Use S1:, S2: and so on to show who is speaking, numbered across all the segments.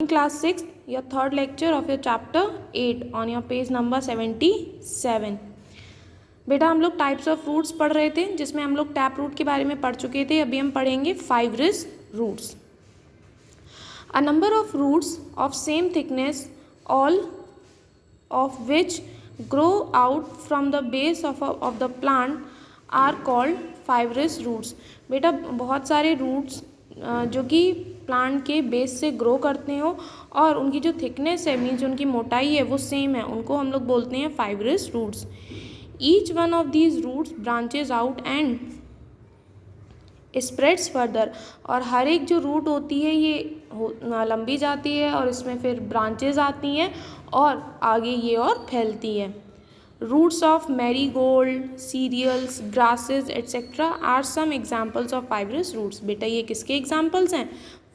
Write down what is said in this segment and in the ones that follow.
S1: Class 6, your third lecture of your chapter 8 on your page number 77. बेटा हम लोग types of roots पढ़ रहे थे जिसमें हम लोग टैप रूट के बारे में पढ़ चुके थे. अभी हम पढ़ेंगे fibrous roots. A number of roots of same thickness all of which grow out from the base of the plant are called fibrous roots. बेटा बहुत सारे रूट्स जो कि प्लांट के बेस से ग्रो करते हो और उनकी जो थिकनेस है मीन्स उनकी मोटाई है वो सेम है, उनको हम लोग बोलते हैं fibrous roots. Each one of these roots branches out and spreads further. और हर एक जो रूट होती है ये लंबी जाती है और इसमें फिर ब्रांचेज आती हैं और आगे ये और फैलती है. Roots of marigold, cereals, grasses, etc. are some examples of fibrous roots. बेटा ये किसके examples हैं?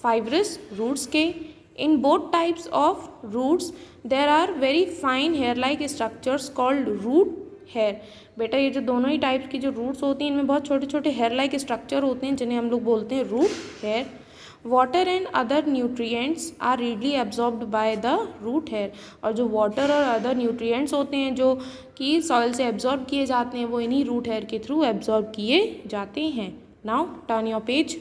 S1: Fibrous roots के. In both types of roots there are very fine hair-like structures called root hair. बेटा ये जो दोनों ही टाइप्स की जो रूट्स होती हैं इनमें बहुत छोटे छोटे हेयर लाइक स्ट्रक्चर होते हैं जिन्हें हम लोग बोलते हैं root hair. Water and other nutrients are readily absorbed by the root hair. और जो वाटर और अदर न्यूट्रिएंट्स होते हैं जो कि सॉइल से एब्जॉर्ब किए जाते हैं वो इन्हीं रूट हेयर के थ्रू एब्जॉर्ब किए जाते हैं. Now turn your page,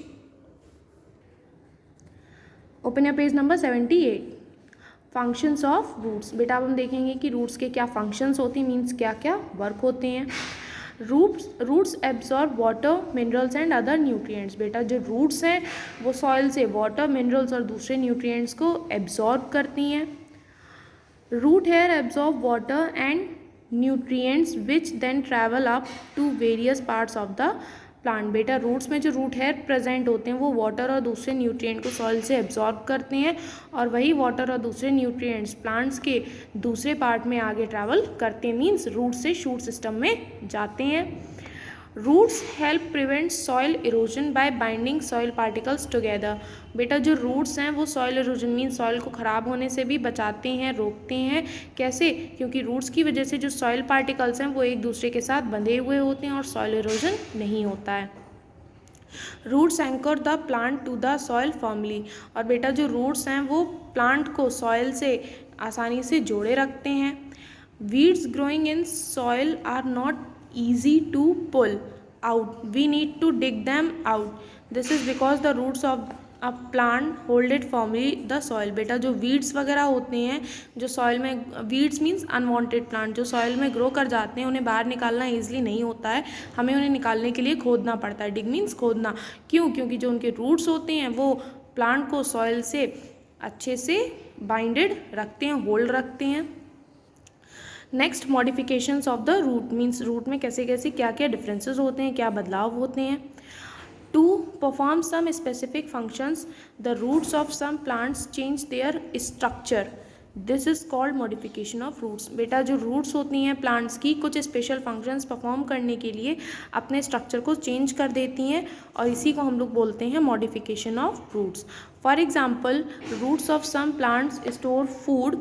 S1: open your page number 78. Functions of roots. बेटा अब हम देखेंगे कि रूट्स के क्या फंक्शंस होते हैं, मीन्स क्या क्या वर्क होते हैं. Roots absorb water, minerals and other nutrients. बेटा जो रूट्स हैं वो सॉइल से वाटर, मिनरल्स और दूसरे न्यूट्रिएंट्स को एब्जॉर्ब करती हैं. Root hair absorb water and nutrients which then travel up to various parts of the plant. बेटा रूट्स में जो रूट हेयर प्रेजेंट होते हैं वो वाटर और दूसरे न्यूट्रिएंट को सॉइल से एब्जॉर्ब करते हैं और वही वाटर और दूसरे न्यूट्रिएंट्स प्लांट्स के दूसरे पार्ट में आगे ट्रैवल करते हैं, मीन्स रूट से शूट सिस्टम में जाते हैं. Roots help prevent soil erosion by binding soil particles together. बेटा जो रूट्स हैं वो सॉइल इरोजन मीन्स सॉइल को ख़राब होने से भी बचाते हैं, रोकते हैं. कैसे? क्योंकि रूट्स की वजह से जो सॉइल पार्टिकल्स हैं वो एक दूसरे के साथ बंधे हुए होते हैं और सॉइल इरोजन नहीं होता है. Roots anchor the plant to the soil firmly. और बेटा जो रूट्स हैं वो प्लांट को सॉइल से आसानी से जोड़े रखते हैं. Weeds growing in soil are not easy to pull out. We need to dig them out. This is because the roots of a plant hold it firmly the soil. बेटा जो weeds वगैरह होते हैं जो सॉइल में, weeds means unwanted plant, जो soil में grow कर जाते हैं उन्हें बाहर निकालना ईजिली नहीं होता है, हमें उन्हें निकालने के लिए खोदना पड़ता है. डिग मीन्स खोदना. क्यों? क्योंकि जो उनके रूट्स होते हैं वो प्लांट को सॉइल से अच्छे से बाइंडेड रखते हैं, होल्ड रखते हैं. Next modifications of the root means root में कैसे कैसे क्या क्या डिफरेंसेस होते हैं, क्या बदलाव होते हैं. To perform some specific functions the roots of some plants change their structure. This is called modification of roots. बेटा जो रूट्स होती हैं प्लांट्स की कुछ स्पेशल फंक्शंस परफॉर्म करने के लिए अपने स्ट्रक्चर को चेंज कर देती हैं और इसी को हम लोग बोलते हैं modification of roots. For example roots of some plants store food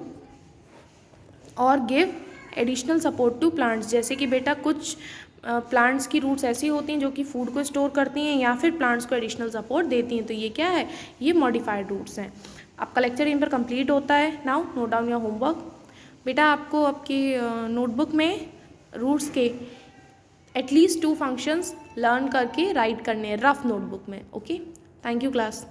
S1: और give additional support to plants. जैसे कि बेटा कुछ प्लांट्स की रूट्स ऐसी होती हैं जो कि फूड को स्टोर करती हैं या फिर प्लांट्स को एडिशनल सपोर्ट देती हैं. तो ये क्या है? ये मॉडिफाइड रूट्स हैं. आपका लेक्चर इन पर कंप्लीट होता है. Now note down your homework. बेटा आपको आपकी नोटबुक में रूट्स के एटलीस्ट 2 फंक्शंस लर्न करके राइट करने हैं रफ नोटबुक में. Okay, thank you class.